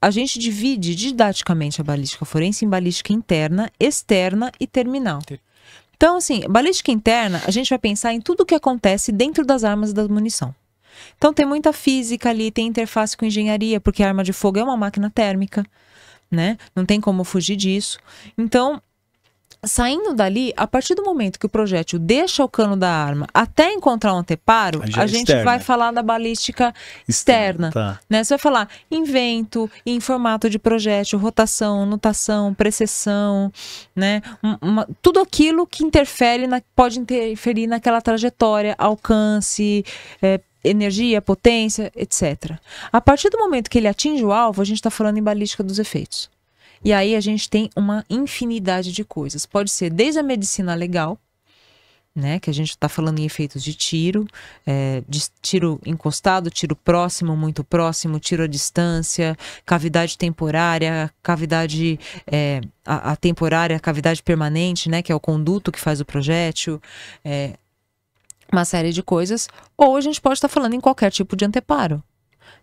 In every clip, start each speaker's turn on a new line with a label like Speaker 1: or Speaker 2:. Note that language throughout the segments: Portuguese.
Speaker 1: a gente divide didaticamente a balística forense em balística interna, externa e terminal. Então, assim, balística interna, a gente vai pensar em tudo o que acontece dentro das armas e da munição. Então, tem muita física ali, tem interface com engenharia, porque a arma de fogo é uma máquina térmica, né? Não tem como fugir disso. Então, saindo dali, a partir do momento que o projétil deixa o cano da arma até encontrar um anteparo, a gente vai falar da balística externa.
Speaker 2: Tá.
Speaker 1: Né? Você vai falar em vento, em formato de projétil, rotação, nutação, precessão, né? Tudo aquilo que pode interferir naquela trajetória, alcance, energia, potência, etc. A partir do momento que ele atinge o alvo, a gente está falando em balística dos efeitos. E aí a gente tem uma infinidade de coisas. Pode ser desde a medicina legal, né, que a gente está falando em efeitos de tiro encostado, tiro próximo, muito próximo, tiro à distância, cavidade temporária, cavidade a temporária, a cavidade permanente, né, que é o conduto que faz o projétil, uma série de coisas. Ou a gente pode estar falando em qualquer tipo de anteparo.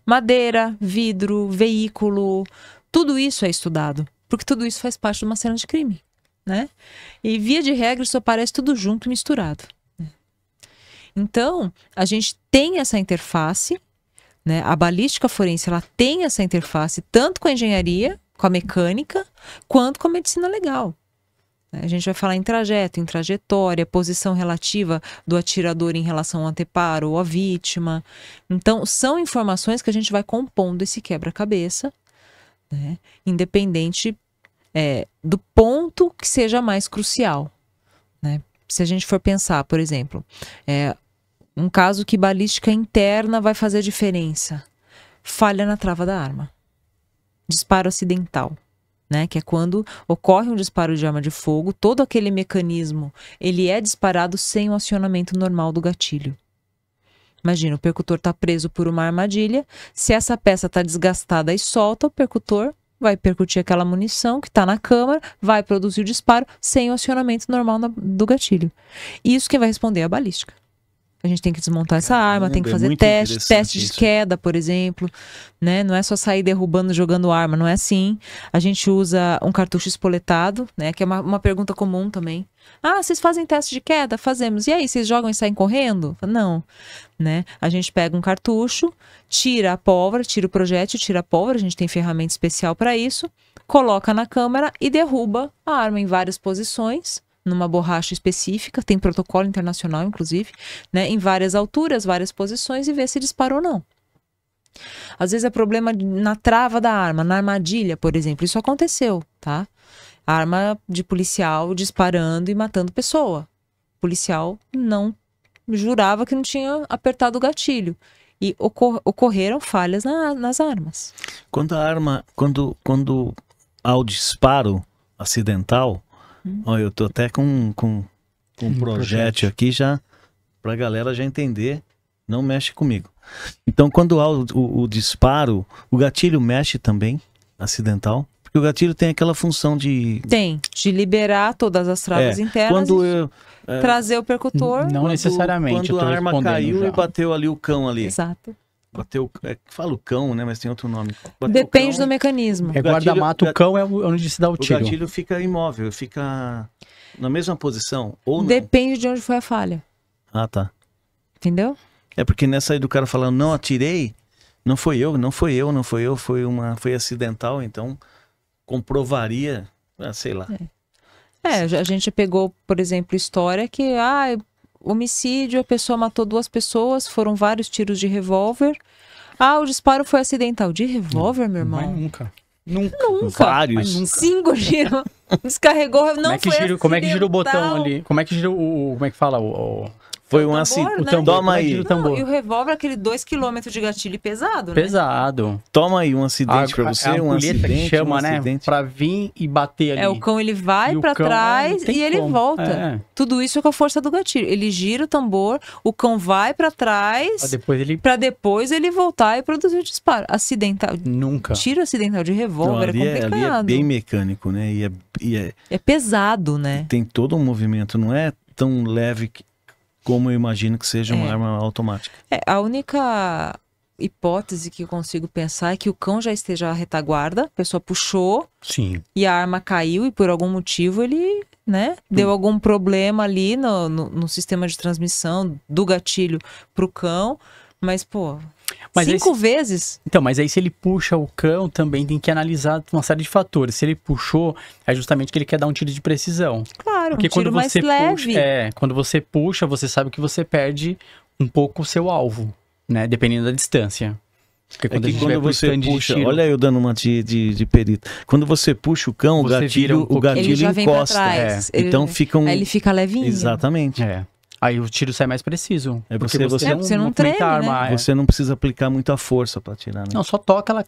Speaker 1: Madeira, vidro, veículo, tudo isso é estudado, porque tudo isso faz parte de uma cena de crime, né? E via de regra isso aparece tudo junto, misturado. Então, a gente tem essa interface, né? A balística forense, ela tem essa interface tanto com a engenharia, com a mecânica, quanto com a medicina legal. A gente vai falar em trajeto, em trajetória, posição relativa do atirador em relação ao anteparo ou à vítima. Então, são informações que a gente vai compondo esse quebra-cabeça, né? Independente do ponto que seja mais crucial, né? Se a gente for pensar, por exemplo, um caso que balística interna vai fazer diferença, falha na trava da arma, disparo acidental, né? Que é quando ocorre um disparo de arma de fogo, todo aquele mecanismo ele é disparado sem o acionamento normal do gatilho. Imagina, o percutor está preso por uma armadilha, se essa peça está desgastada e solta, o percutor vai percutir aquela munição que está na câmara, vai produzir o disparo sem o acionamento normal do gatilho. Isso quem vai responder é a balística. A gente tem que desmontar essa arma, tem que fazer teste de queda, por exemplo, né? Não é só sair derrubando, jogando arma, não é assim. A gente usa um cartucho espoletado, né? Que é uma pergunta comum também. Ah, vocês fazem teste de queda? Fazemos. E aí, vocês jogam e saem correndo? Não, né? A gente pega um cartucho, tira a pólvora, tira o projétil, tira a pólvora, a gente tem ferramenta especial para isso, coloca na câmara e derruba a arma em várias posições, numa borracha específica, tem protocolo internacional, inclusive, né, em várias alturas, várias posições, e ver se disparou ou não. Às vezes é problema na trava da arma, na armadilha, por exemplo. Isso aconteceu, tá? Arma de policial disparando e matando pessoa. O policial não jurava que não tinha apertado o gatilho. E ocorreram falhas nas armas.
Speaker 2: Quando a arma, quando há o disparo acidental, ó, eu tô até com um projétil aqui já, pra galera já entender, não mexe comigo. Então, quando há o disparo, o gatilho mexe também, acidental, porque o gatilho tem aquela função de
Speaker 1: liberar todas as travas internas trazer o percutor.
Speaker 3: Não necessariamente.
Speaker 2: Quando a arma caiu e bateu ali o cão ali.
Speaker 1: Exato.
Speaker 2: Bateu, fala o cão, né? Mas tem outro nome.
Speaker 1: Depende do mecanismo.
Speaker 3: É guarda-mato, o cão é onde se dá o tiro.
Speaker 2: O gatilho fica imóvel, fica na mesma posição, ou não?
Speaker 1: Depende de onde foi a falha.
Speaker 2: Ah, tá.
Speaker 1: Entendeu?
Speaker 2: É porque nessa aí do cara falando, não atirei, não foi eu, foi acidental, então comprovaria, sei lá.
Speaker 1: A gente pegou, por exemplo, história que, homicídio, a pessoa matou 2 pessoas, foram vários tiros de revólver. O disparo foi acidental. De revólver, meu irmão?
Speaker 3: Nunca.
Speaker 2: Vários.
Speaker 1: 5 giros. Descarregou, não foi acidental.
Speaker 3: Como é que gira o botão ali? Como é que gira como é que fala?
Speaker 2: Foi um acidente.
Speaker 1: O
Speaker 3: tambor,
Speaker 2: Toma aí.
Speaker 1: E o revólver, aquele 2 km de gatilho pesado, né?
Speaker 3: Pesado.
Speaker 2: Toma aí um acidente pra você, um acidente.
Speaker 3: Chama, né? Pra vir e bater ali.
Speaker 1: O cão ele vai pra trás e ele volta. Tudo isso é com a força do gatilho. Ele gira o tambor, o cão vai pra trás pra depois ele voltar e produzir o disparo. Acidental.
Speaker 3: Nunca.
Speaker 1: Tiro acidental de revólver é complicado.
Speaker 2: Ali é bem mecânico, né?
Speaker 1: É pesado, né?
Speaker 2: Tem todo um movimento, não é tão leve como eu imagino que seja uma arma automática.
Speaker 1: A única hipótese que eu consigo pensar é que o cão já esteja à retaguarda, a pessoa puxou
Speaker 3: Sim.
Speaker 1: e a arma caiu e por algum motivo ele, né, deu algum problema ali no sistema de transmissão do gatilho pro cão. Mas, pô,
Speaker 3: Mas
Speaker 1: 5 vezes?
Speaker 3: Então, mas aí se ele puxa o cão, também tem que analisar uma série de fatores. Se ele puxou, é justamente que ele quer dar um tiro de precisão.
Speaker 1: Claro,
Speaker 3: Porque
Speaker 1: um tiro
Speaker 3: quando
Speaker 1: mais
Speaker 3: você
Speaker 1: leve.
Speaker 3: puxa, quando você puxa, você sabe que você perde um pouco o seu alvo, né? Dependendo da distância. Porque
Speaker 2: É que
Speaker 3: a gente
Speaker 2: quando
Speaker 3: vai pro
Speaker 2: você
Speaker 3: stand de
Speaker 2: puxa,
Speaker 3: tiro,
Speaker 2: olha eu dando uma de perito. Quando você puxa o cão,
Speaker 3: Você vira um
Speaker 2: o gatilho
Speaker 1: Ele já vem pra
Speaker 2: encosta.
Speaker 1: trás.
Speaker 2: Então fica um...
Speaker 1: Aí ele fica levinho.
Speaker 2: Exatamente.
Speaker 3: Aí o tiro sai mais preciso.
Speaker 2: É
Speaker 3: porque
Speaker 2: você
Speaker 1: não
Speaker 3: movimenta
Speaker 1: treme,
Speaker 3: a arma,
Speaker 1: né?
Speaker 2: Você não precisa aplicar muita força pra atirar, né?
Speaker 3: Não, só toca ela.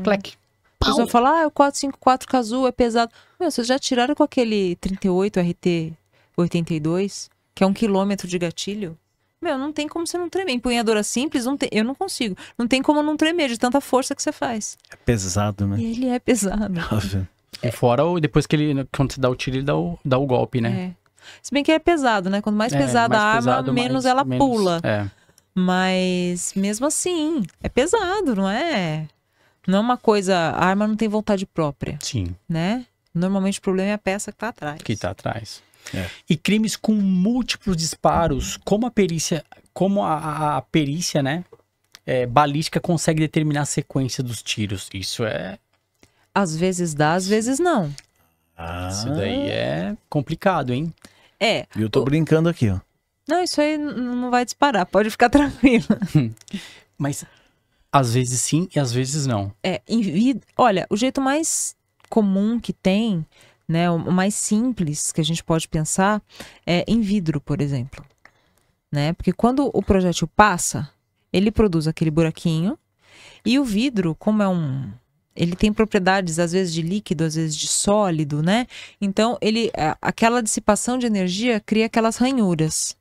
Speaker 3: Clec.
Speaker 1: A pessoa fala, o 454 Cazoo é pesado. Meu, vocês já tiraram com aquele 38 RT 82, que é 1 quilômetro de gatilho? Meu, não tem como você não tremer. Empunhadora simples, eu não consigo. Não tem como não tremer de tanta força que você faz.
Speaker 2: É pesado, né?
Speaker 1: E ele é pesado.
Speaker 3: E fora, depois que ele, quando você dá o tiro, ele dá o golpe, né?
Speaker 1: É. Se bem que é pesado, né? Quanto mais pesada a arma,
Speaker 3: pesado,
Speaker 1: menos ela pula.
Speaker 3: É.
Speaker 1: Mas mesmo assim, é pesado, não é? Não é uma coisa... A arma não tem vontade própria,
Speaker 3: Sim.
Speaker 1: né? Normalmente o problema é a peça que tá atrás.
Speaker 3: Que tá atrás.
Speaker 2: É.
Speaker 3: E crimes com múltiplos disparos, como a perícia, a perícia, né? Balística consegue determinar a sequência dos tiros. Isso
Speaker 1: Às vezes dá, às vezes não.
Speaker 3: Isso daí é complicado, hein?
Speaker 1: É.
Speaker 2: E eu tô brincando aqui, ó.
Speaker 1: Não, isso aí não vai disparar, pode ficar tranquilo.
Speaker 3: Mas às vezes sim e às vezes não.
Speaker 1: Olha, o jeito mais comum que tem, né, o mais simples que a gente pode pensar é em vidro, por exemplo. Né? Porque quando o projétil passa, ele produz aquele buraquinho e o vidro, como ele tem propriedades, às vezes, de líquido, às vezes de sólido, né? Então, aquela dissipação de energia cria aquelas ranhuras,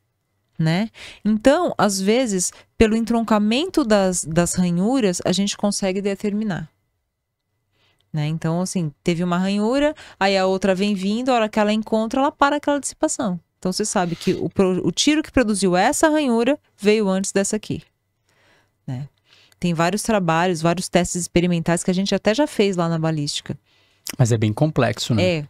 Speaker 1: né? Então, às vezes, pelo entroncamento das ranhuras, a gente consegue determinar. Né? Então, assim, teve uma ranhura, aí a outra vem vindo, a hora que ela encontra, ela para aquela dissipação. Então, você sabe que o tiro que produziu essa ranhura veio antes dessa aqui, né? Tem vários trabalhos, vários testes experimentais que a gente até já fez lá na balística.
Speaker 3: Mas é bem complexo, né?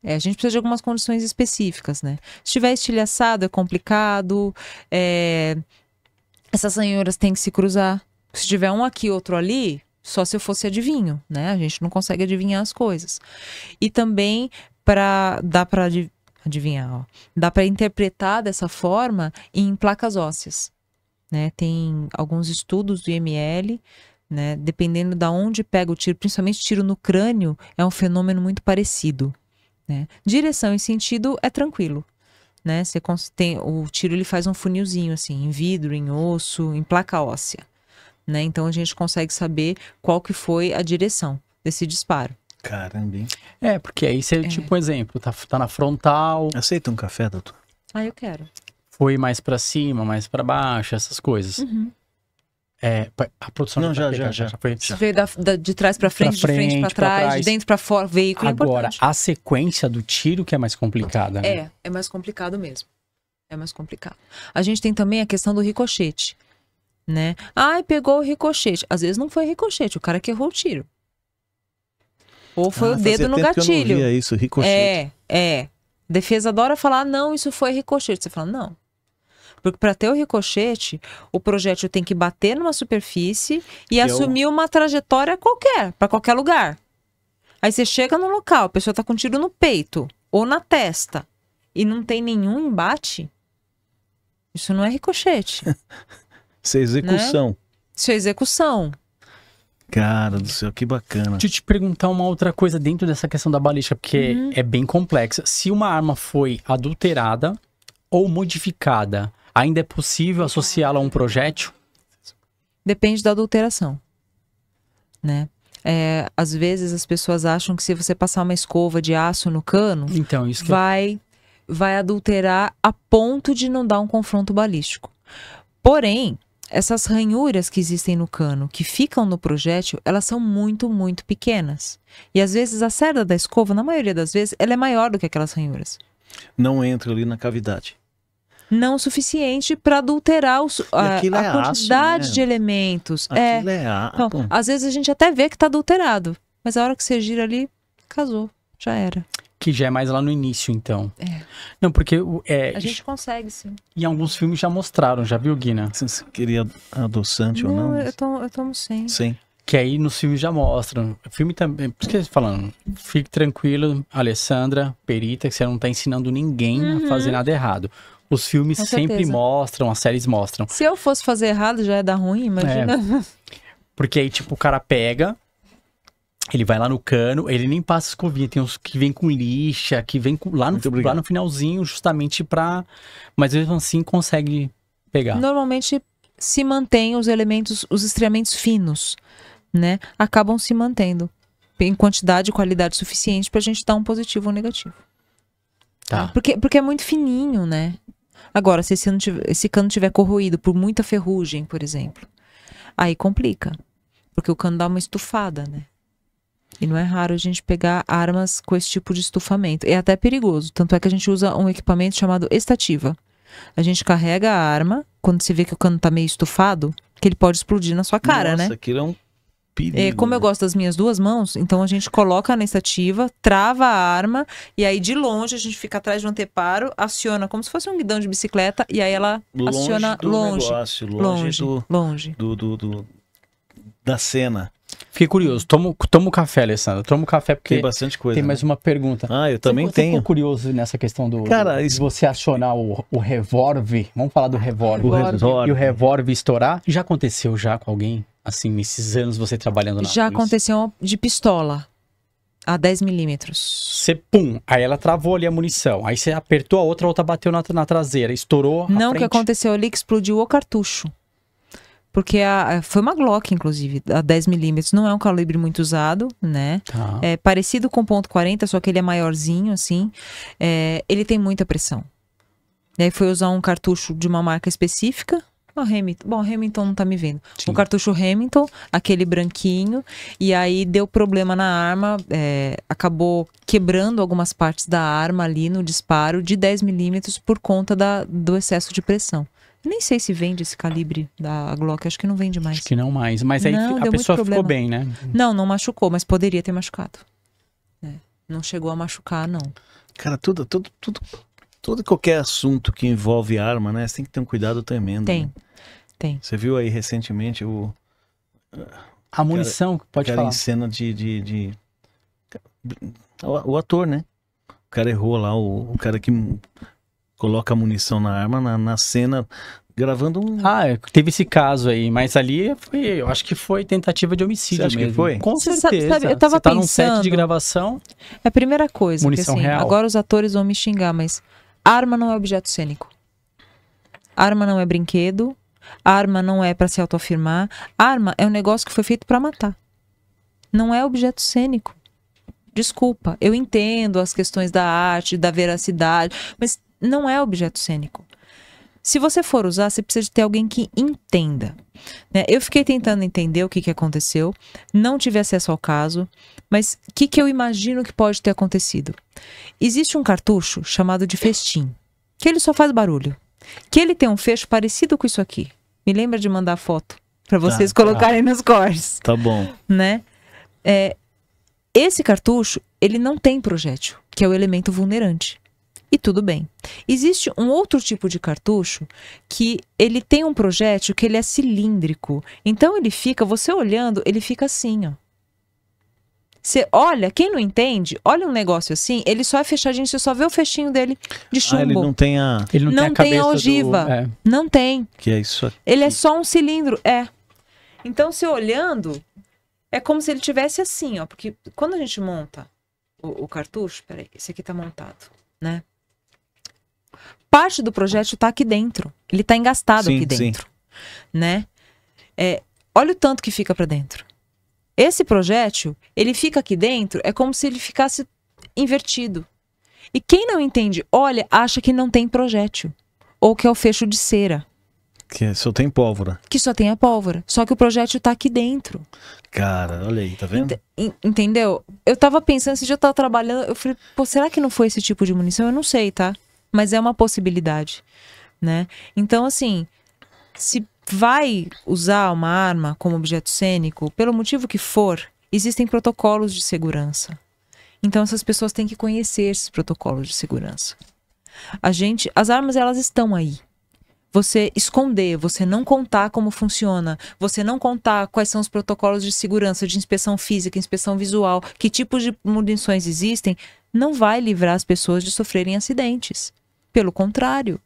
Speaker 1: A gente precisa de algumas condições específicas, né? Se tiver estilhaçado, é complicado. Essas ranhuras têm que se cruzar. Se tiver um aqui, outro ali, só se eu fosse adivinho, né? A gente não consegue adivinhar as coisas. E também dá para adivinhar, ó. Dá para interpretar dessa forma em placas ósseas. Né, tem alguns estudos do IML, né, dependendo de onde pega o tiro, principalmente tiro no crânio, é um fenômeno muito parecido. Né? Direção e sentido é tranquilo. Né? O tiro ele faz um funilzinho assim, em vidro, em osso, em placa óssea. Né? Então a gente consegue saber qual que foi a direção desse disparo.
Speaker 2: Caramba, hein?
Speaker 3: Porque aí você, tipo, um exemplo, tá na frontal.
Speaker 2: Aceita um café, doutor?
Speaker 1: Eu quero.
Speaker 3: Foi mais pra cima, mais pra baixo, essas coisas.
Speaker 1: Uhum.
Speaker 3: A produção
Speaker 2: Não, já foi.
Speaker 1: Se veio de trás pra frente, de frente pra trás, de dentro pra fora, veículo
Speaker 3: Agora,
Speaker 1: importante.
Speaker 3: a sequência do tiro que é mais complicada. Né?
Speaker 1: É mais complicado mesmo. É mais complicado. A gente tem também a questão do ricochete, né? Pegou o ricochete. Às vezes não foi ricochete, o cara que errou o tiro. Ou foi o dedo no gatilho.
Speaker 2: Que eu não via isso, ricochete.
Speaker 1: Defesa adora falar, não, isso foi ricochete. Você fala, não. Porque para ter o ricochete, o projétil tem que bater numa superfície e assumir uma trajetória qualquer, para qualquer lugar. Aí você chega no local, a pessoa tá com um tiro no peito ou na testa e não tem nenhum embate. Isso não é ricochete.
Speaker 2: Isso é execução.
Speaker 1: Né? Isso é execução.
Speaker 2: Cara do céu, que bacana.
Speaker 3: Deixa eu te perguntar uma outra coisa dentro dessa questão da balística, porque é bem complexa. Se uma arma foi adulterada ou modificada, ainda é possível associá-la a um projétil?
Speaker 1: Depende da adulteração, né? Às vezes as pessoas acham que se você passar uma escova de aço no cano,
Speaker 3: então, isso que
Speaker 1: vai adulterar a ponto de não dar um confronto balístico. Porém, essas ranhuras que existem no cano, que ficam no projétil, elas são muito, muito pequenas. E às vezes a cerda da escova, na maioria das vezes, ela é maior do que aquelas ranhuras.
Speaker 2: Não entra ali na cavidade.
Speaker 1: não o suficiente para adulterar a quantidade
Speaker 2: aço, né?
Speaker 1: de elementos.
Speaker 2: Aquilo é
Speaker 1: Então, às vezes a gente até vê que tá adulterado, mas a hora que você gira ali, casou, já era.
Speaker 3: Que já é mais lá no início, então.
Speaker 1: É.
Speaker 3: Não, porque
Speaker 1: A gente consegue, sim.
Speaker 3: em alguns filmes já mostraram, já viu, Guina?
Speaker 2: Você queria adoçante ou não?
Speaker 1: Eu tomo sem.
Speaker 2: Sim.
Speaker 3: Que aí nos filmes já mostram. O filme também. Por isso que eu tô falando? Fique tranquilo, Alessandra, perita, que você não tá ensinando ninguém a fazer nada errado. Os filmes
Speaker 1: Com
Speaker 3: sempre
Speaker 1: certeza.
Speaker 3: mostram, as séries mostram.
Speaker 1: Se eu fosse fazer errado, já ia dar ruim, imagina.
Speaker 3: Porque aí, tipo, o cara pega, ele vai lá no cano, ele nem passa escovinha. Tem uns que vem com lixa, que vem lá no finalzinho, justamente pra. Mas mesmo assim consegue pegar.
Speaker 1: Normalmente se mantém os elementos, os estreamentos finos, né? Acabam se mantendo em quantidade e qualidade suficiente pra gente dar um positivo ou negativo.
Speaker 3: Tá.
Speaker 1: Porque é muito fininho, né? Agora, se esse cano tiver corroído por muita ferrugem, por exemplo, aí complica. Porque o cano dá uma estufada, né? E não é raro a gente pegar armas com esse tipo de estufamento. É até perigoso. Tanto é que a gente usa um equipamento chamado estativa. A gente carrega a arma, quando você vê que o cano tá meio estufado, que ele pode explodir na sua cara,
Speaker 2: Nossa,
Speaker 1: né?
Speaker 2: aquilo é um perigo.
Speaker 1: Como eu gosto das minhas duas mãos, então a gente coloca na estativa, trava a arma, e aí de longe a gente fica atrás de um anteparo, aciona como se fosse um guidão de bicicleta, e aí ela aciona longe. Longe.
Speaker 2: Da cena.
Speaker 3: Fiquei curioso. Toma o café, Alessandra. Toma o café porque
Speaker 2: Tem bastante coisa.
Speaker 3: tem
Speaker 2: né?
Speaker 3: mais uma pergunta.
Speaker 2: Ah, eu também
Speaker 3: Você
Speaker 2: tenho.
Speaker 3: ficou curioso nessa questão de
Speaker 2: Isso...
Speaker 3: você acionar o revólver? Vamos falar do revólver.
Speaker 2: revólver.
Speaker 3: E o revólver estourar? Já aconteceu já com alguém? Assim, nesses anos você trabalhando na
Speaker 1: Já
Speaker 3: polícia?
Speaker 1: aconteceu de pistola, a 10 milímetros.
Speaker 3: Você, pum, aí ela travou ali a munição. Aí você apertou a outra bateu na traseira, estourou a
Speaker 1: Não, o que
Speaker 3: frente.
Speaker 1: aconteceu ali que explodiu o cartucho. Porque foi uma Glock, inclusive, a 10 milímetros. Não é um calibre muito usado, né?
Speaker 3: Tá.
Speaker 1: É parecido com o .40, só que ele é maiorzinho, assim. Ele tem muita pressão. E aí foi usar um cartucho de uma marca específica. O Remington. Bom, o Remington não tá me vendo.
Speaker 3: Sim.
Speaker 1: O cartucho Remington, aquele branquinho. E aí deu problema na arma. Acabou quebrando algumas partes da arma ali no disparo de 10 milímetros por conta do excesso de pressão. Nem sei se vende esse calibre da Glock, acho que não vende mais.
Speaker 3: Acho que não mais. Mas aí
Speaker 1: Não,
Speaker 3: a
Speaker 1: deu
Speaker 3: pessoa
Speaker 1: muito
Speaker 3: ficou
Speaker 1: problema.
Speaker 3: bem, né?
Speaker 1: Não machucou, mas poderia ter machucado. Não chegou a machucar, não.
Speaker 2: Cara, tudo e qualquer assunto que envolve arma, né? Você tem que ter um cuidado tremendo. Né?
Speaker 1: Tem.
Speaker 2: Você viu aí recentemente
Speaker 3: A munição, pode
Speaker 2: cara
Speaker 3: falar.
Speaker 2: em cena o ator, né? O cara errou lá, o cara que coloca a munição na arma na cena, gravando um...
Speaker 3: Teve esse caso aí, mas ali eu acho que foi tentativa de homicídio
Speaker 2: Você acha
Speaker 3: mesmo.
Speaker 2: que foi?
Speaker 3: Com
Speaker 1: Você
Speaker 3: certeza.
Speaker 1: sabe, eu tava
Speaker 3: Você tá num
Speaker 1: pensando-
Speaker 3: set de gravação,
Speaker 1: É a primeira coisa, que,
Speaker 3: Munição
Speaker 1: assim,
Speaker 3: real.
Speaker 1: agora os atores vão me xingar, mas arma não é objeto cênico. Arma não é brinquedo. Arma não é pra se autoafirmar. Arma é um negócio que foi feito pra matar. Não é objeto cênico. Desculpa, eu entendo as questões da arte, da veracidade, mas não é objeto cênico. Se você for usar, você precisa de ter alguém que entenda. Né? Eu fiquei tentando entender o que aconteceu, não tive acesso ao caso, mas o que eu imagino que pode ter acontecido? Existe um cartucho chamado de festim, que ele só faz barulho. Que ele tem um fecho parecido com isso aqui. Me lembra de mandar foto para vocês colocarem nos cortes.
Speaker 2: Tá bom.
Speaker 1: Né? Esse cartucho, ele não tem projétil, que é o elemento vulnerante. E tudo bem. Existe um outro tipo de cartucho que ele tem um projétil que ele é cilíndrico. Então ele fica, você olhando, ele fica assim, ó. Você olha, quem não entende, olha um negócio assim, ele só é fechadinho, você só vê o fechinho dele de chumbo.
Speaker 2: Ele não tem a...
Speaker 3: ele não,
Speaker 1: Não
Speaker 3: tem
Speaker 1: tem
Speaker 3: a cabeça
Speaker 1: ogiva. Não tem.
Speaker 2: Que é isso aqui.
Speaker 1: Ele é só um cilindro, Então, você olhando, é como se ele tivesse assim, ó. Porque quando a gente monta o cartucho, peraí, esse aqui tá montado, né? Parte do projétil tá aqui dentro. Ele tá engastado aqui dentro, né? Olha o tanto que fica pra dentro. Esse projétil, ele fica aqui dentro, é como se ele ficasse invertido. E quem não entende, olha, acha que não tem projétil. Ou que é o fecho de cera.
Speaker 2: Que só tem pólvora.
Speaker 1: Que só tem a pólvora. Só que o projétil tá aqui dentro.
Speaker 2: Cara, olha aí, tá vendo?
Speaker 1: Entendeu? Eu tava pensando, esse dia eu tava trabalhando, eu falei, pô, será que não foi esse tipo de munição? Eu não sei, tá? Mas é uma possibilidade. né? Então, assim, se vai usar uma arma como objeto cênico, pelo motivo que for, existem protocolos de segurança. Então, essas pessoas têm que conhecer esses protocolos de segurança. As armas, elas estão aí. Você esconder, você não contar como funciona, você não contar quais são os protocolos de segurança, de inspeção física, inspeção visual, que tipos de munições existem, não vai livrar as pessoas de sofrerem acidentes. Pelo contrário.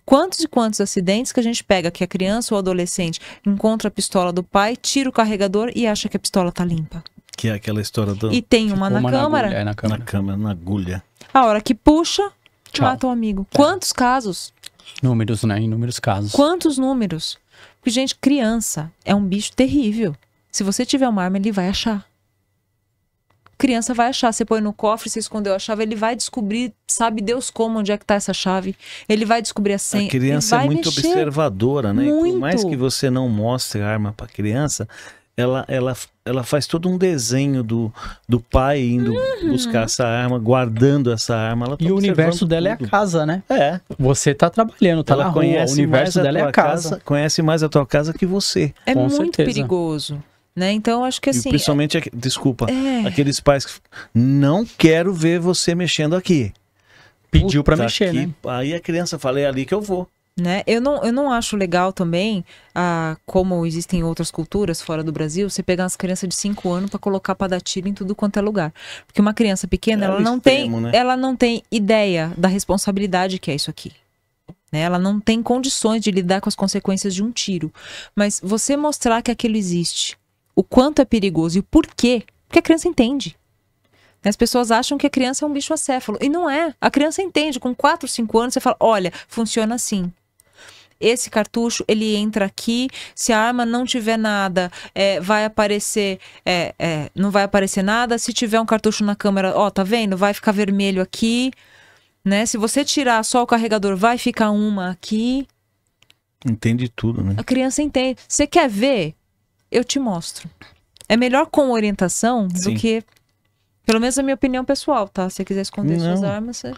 Speaker 1: Quantos e quantos acidentes que a gente pega que a criança ou adolescente encontra a pistola do pai, tira o carregador e acha que a pistola tá limpa.
Speaker 2: Que é aquela história do...
Speaker 1: E tem uma na câmara.
Speaker 3: Na câmara.
Speaker 2: Na agulha.
Speaker 1: A hora que puxa,
Speaker 3: Tchau.
Speaker 1: mata o amigo. Quantos casos?
Speaker 3: Números, né? Inúmeros casos.
Speaker 1: Quantos números? Porque, gente, criança é um bicho terrível. Se você tiver uma arma, ele vai achar. Criança vai achar. Você põe no cofre, você escondeu a chave, ele vai descobrir, sabe Deus como, onde é que tá essa chave. Ele vai descobrir a senha.
Speaker 2: A criança é muito observadora, né?
Speaker 1: Muito.
Speaker 2: E por mais que você não mostre a arma para criança, ela faz todo um desenho do pai indo buscar essa arma, guardando essa arma. Ela tá
Speaker 3: E o universo
Speaker 2: observando
Speaker 3: dela
Speaker 2: tudo.
Speaker 3: é a casa, né?
Speaker 2: É.
Speaker 3: Você tá trabalhando, tá
Speaker 2: Ela
Speaker 3: na rua, o
Speaker 2: conhece
Speaker 3: universo
Speaker 2: mais a
Speaker 3: dela é
Speaker 2: tua
Speaker 3: a casa.
Speaker 2: Conhece mais a tua casa que você.
Speaker 1: É
Speaker 3: Com
Speaker 1: muito
Speaker 3: certeza.
Speaker 1: perigoso. Né? Então, eu acho que
Speaker 2: E
Speaker 1: assim.
Speaker 2: principalmente, desculpa,
Speaker 1: É.
Speaker 2: aqueles pais que não quero ver você mexendo aqui.
Speaker 3: Pediu pra
Speaker 2: Puta
Speaker 3: mexer,
Speaker 2: que-
Speaker 3: né?
Speaker 2: Aí a criança fala, é ali que eu vou.
Speaker 1: Né? Eu não acho legal também, como existem outras culturas fora do Brasil, você pegar as crianças de 5 anos para colocar para dar tiro em tudo quanto é lugar. Porque uma criança pequena,
Speaker 2: É
Speaker 1: ela
Speaker 2: o
Speaker 1: não
Speaker 2: extremo,
Speaker 1: tem,
Speaker 2: né?
Speaker 1: ela não tem ideia da responsabilidade que é isso aqui. Né? Ela não tem condições de lidar com as consequências de um tiro. Mas você mostrar que aquilo existe, o quanto é perigoso e o porquê, porque a criança entende. As pessoas acham que a criança é um bicho acéfalo. E não é. A criança entende. Com 4, 5 anos, você fala, olha, funciona assim. Esse cartucho, ele entra aqui, se a arma não tiver nada, vai aparecer, não vai aparecer nada. Se tiver um cartucho na câmera, ó, tá vendo? Vai ficar vermelho aqui, né? Se você tirar só o carregador, vai ficar uma aqui.
Speaker 2: Entende tudo, né?
Speaker 1: A criança entende. Você quer ver? Eu te mostro. É melhor com orientação
Speaker 2: Sim.
Speaker 1: do que, pelo menos a minha opinião pessoal, tá? Se você quiser esconder suas
Speaker 2: Não.
Speaker 1: armas, você...